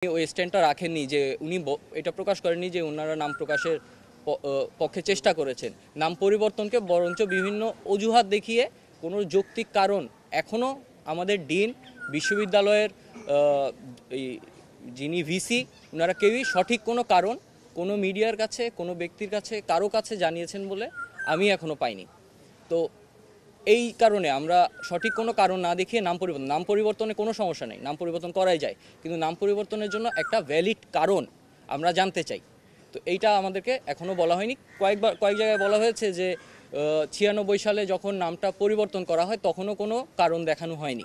ওই স্ট্যান্ডটা রাখেননি যে উনি এটা প্রকাশ করেননি যে ওনারা নাম প্রকাশের পক্ষে চেষ্টা করেছেন, নাম পরিবর্তনকে বরঞ্চ বিভিন্ন অজুহাত দেখিয়ে কোনো যৌক্তিক কারণ এখনও আমাদের ডিন বিশ্ববিদ্যালয়ের এই যিনি ভিসি ওনারা কেউই সঠিক কোনো কারণ কোনো মিডিয়ার কাছে কোনো ব্যক্তির কাছে কারো কাছে জানিয়েছেন বলে আমি এখনও পাইনি। তো এই কারণে আমরা সঠিক কোনো কারণ না দেখিয়ে নাম পরিবর্তনে কোনো সমস্যা নেই, নাম পরিবর্তন করাই যায়, কিন্তু নাম পরিবর্তনের জন্য একটা ভ্যালিড কারণ আমরা জানতে চাই। তো এইটা আমাদেরকে এখনও বলা হয়নি। কয়েক জায়গায় বলা হয়েছে যে 96 সালে যখন নামটা পরিবর্তন করা হয় তখনও কোনো কারণ দেখানো হয়নি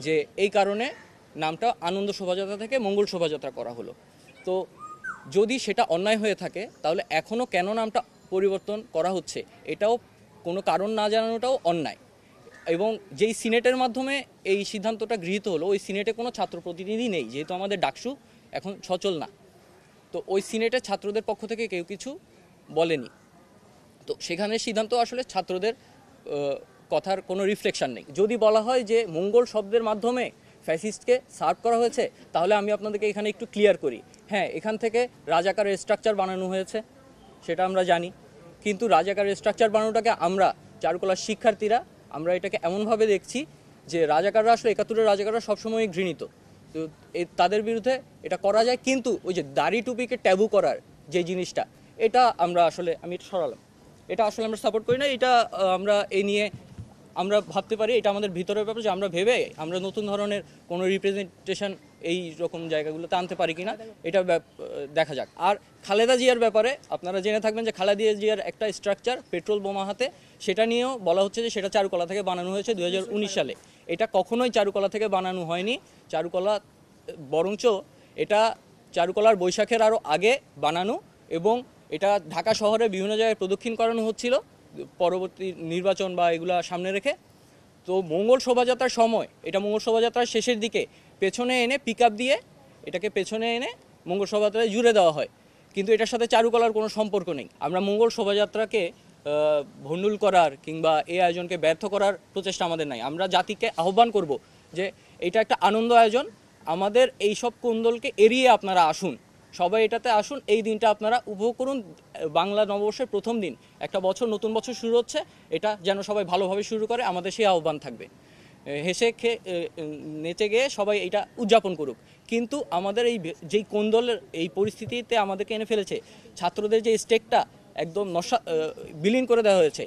যে এই কারণে নামটা আনন্দ শোভাযাত্রা থেকে মঙ্গল শোভাযাত্রা করা হলো। তো যদি সেটা অন্যায় হয়ে থাকে তাহলে এখনও কেন নামটা পরিবর্তন করা হচ্ছে এটাও কোনো কারণ না জানানোটাও অন্যায়। এবং যেই সিনেটের মাধ্যমে এই সিদ্ধান্তটা গৃহীত হলো ওই সিনেটে কোনো ছাত্র প্রতিনিধি নেই, যেহেতু আমাদের ডাকসু এখন সচল না। তো ওই সিনেটের ছাত্রদের পক্ষ থেকে কেউ কিছু বলেনি। তো সেখানে সিদ্ধান্ত আসলে ছাত্রদের কথার কোনো রিফ্লেকশন নেই। যদি বলা হয় যে মঙ্গল শব্দের মাধ্যমে ফ্যাসিস্টকে সার্ভ করা হয়েছে তাহলে আমি আপনাদেরকে এখানে একটু ক্লিয়ার করি। হ্যাঁ, এখান থেকে রাজাকারের স্ট্রাকচার বানানো হয়েছে সেটা আমরা জানি, কিন্তু রাজাকারের স্ট্রাকচার বানানোটাকে আমরা চারুকলার শিক্ষার্থীরা আমরা এটাকে এমনভাবে দেখছি যে রাজাকাররা আসলে 71-এর রাজাকাররা সবসময় ঘৃণিত। তো তাদের বিরুদ্ধে এটা করা যায়, কিন্তু ওই যে দাড়ি টুপিকে ট্যাবু করার যে জিনিসটা এটা আমরা আসলে আমি এটা সরালাম, এটা আসলে আমরা সাপোর্ট করি না। এটা আমরা এই নিয়ে আমরা ভাবতে পারি এটা আমাদের ভিতরের ব্যাপার যে আমরা ভেবে আমরা নতুন ধরনের কোনো রিপ্রেজেন্টেশন এই রকম জায়গাগুলোতে আনতে পারি কিনা এটা দেখা যাক। আর খালেদা জিয়ার ব্যাপারে আপনারা জেনে থাকবেন যে খালেদা জিয়ার একটা স্ট্রাকচার পেট্রোল বোমা হাতে, সেটা নিয়েও বলা হচ্ছে যে সেটা চারুকলা থেকে বানানো হয়েছে 2019 সালে। এটা কখনোই চারুকলা থেকে বানানো হয়নি। চারুকলা বরঞ্চ এটা চারুকলার বৈশাখের আরও আগে বানানো, এবং এটা ঢাকা শহরে বিভিন্ন জায়গায় প্রদক্ষিণ করানো হচ্ছিল পরবর্তী নির্বাচন বা এগুলা সামনে রেখে। তো মঙ্গল শোভাযাত্রার সময় এটা মঙ্গল শোভাযাত্রার শেষের দিকে পেছনে এনে পিক আপ দিয়ে এটাকে পেছনে এনে মঙ্গল শোভাযাত্রায় জুড়ে দেওয়া হয়, কিন্তু এটার সাথে চারুকলার কোনো সম্পর্ক নেই। আমরা মঙ্গল শোভাযাত্রাকে ভণ্ডুল করার কিংবা এই আয়োজনকে ব্যর্থ করার প্রচেষ্টা আমাদের নাই। আমরা জাতিকে আহ্বান করব যে এটা একটা আনন্দ আয়োজন, আমাদের এই সব কোন্দলকে এড়িয়ে আপনারা আসুন, সবাই এটাতে আসুন, এই দিনটা আপনারা উপভোগ করুন। বাংলা নববর্ষের প্রথম দিন, একটা বছর, নতুন বছর শুরু হচ্ছে, এটা যেন সবাই ভালোভাবে শুরু করে, আমাদের সেই আহ্বান থাকবে। হেসে খেয়ে নেচে গিয়ে সবাই এটা উদযাপন করুক, কিন্তু আমাদের এই যেই কোন্দলের এই পরিস্থিতিতে আমাদেরকে এনে ফেলেছে, ছাত্রদের যে স্টেকটা একদম বিলীন করে দেওয়া হয়েছে।